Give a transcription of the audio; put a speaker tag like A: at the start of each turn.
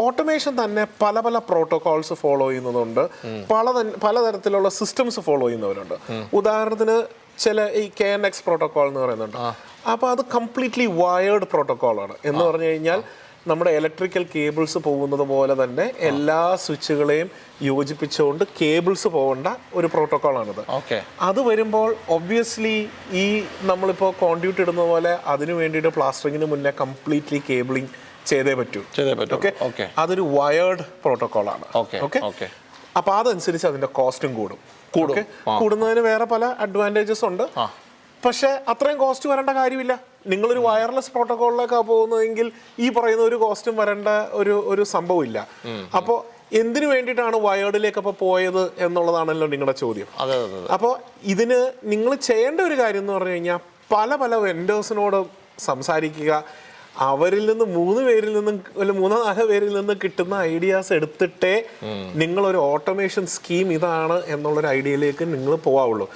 A: Automation തന്നെ പല പല പ്രോട്ടോകോൾസ് ഫോളോ ചെയ്യുന്നതുണ്ട്, പലതരത്തിലുള്ള സിസ്റ്റംസ് ഫോളോ ചെയ്യുന്നവരുണ്ട്. ഉദാഹരണത്തിന് ചില ഈ KNX പ്രോട്ടോകോൾ എന്ന് പറയുന്നുണ്ട്. അപ്പോൾ അത് കംപ്ലീറ്റ്ലി വയേർഡ് പ്രോട്ടോകോളാണ്. എന്ന് പറഞ്ഞു കഴിഞ്ഞാൽ നമ്മുടെ ഇലക്ട്രിക്കൽ കേബിൾസ് പോകുന്നത് പോലെ തന്നെ എല്ലാ സ്വിച്ചുകളെയും യോജിപ്പിച്ചുകൊണ്ട് കേബിൾസ് പോകേണ്ട ഒരു പ്രോട്ടോകോളാണിത്. അത് വരുമ്പോൾ ഒബ്വിയസ്ലി ഈ നമ്മളിപ്പോൾ കോൺഡ്യൂട്ട് ഇടുന്ന പോലെ അതിന് വേണ്ടിയിട്ട് പ്ലാസ്റ്ററിങ്ങിന് മുന്നേ കംപ്ലീറ്റ്ലി കേബിളിംഗ് ചെയ്തേ പറ്റൂ. ഓക്കെ, അതൊരു വയേർഡ് പ്രോട്ടോകോളാണ്. ഓക്കെ, അപ്പോൾ അതനുസരിച്ച് അതിൻ്റെ കോസ്റ്റും കൂടുന്നതിന് വേറെ പല അഡ്വാൻറ്റേജസ് ഉണ്ട്. പക്ഷെ അത്രയും കോസ്റ്റ് വരേണ്ട കാര്യമില്ല. നിങ്ങളൊരു വയർലെസ് പ്രോട്ടോകോളിലേക്കാണ് പോകുന്നതെങ്കിൽ ഈ പറയുന്ന ഒരു കോസ്റ്റും വരേണ്ട ഒരു സംഭവമില്ല. അപ്പോൾ എന്തിനു വേണ്ടിയിട്ടാണ് വയേർഡിലേക്ക് അപ്പോൾ പോയത് എന്നുള്ളതാണല്ലോ നിങ്ങളുടെ ചോദ്യം. അപ്പോൾ ഇതിന് നിങ്ങൾ ചെയ്യേണ്ട ഒരു കാര്യം എന്ന് പറഞ്ഞു കഴിഞ്ഞാൽ പല വെൻഡേഴ്സിനോട് സംസാരിക്കുക. അവരിൽ നിന്ന് 3 പേരിൽ നിന്നും 3-4 പേരിൽ നിന്ന് കിട്ടുന്ന ഐഡിയാസ് എടുത്തിട്ടേ നിങ്ങളൊരു ഓട്ടോമേഷൻ സ്കീം ഇതാണ് എന്നുള്ളൊരു ഐഡിയയിലേക്ക് നിങ്ങൾ പോകാവുള്ളൂ.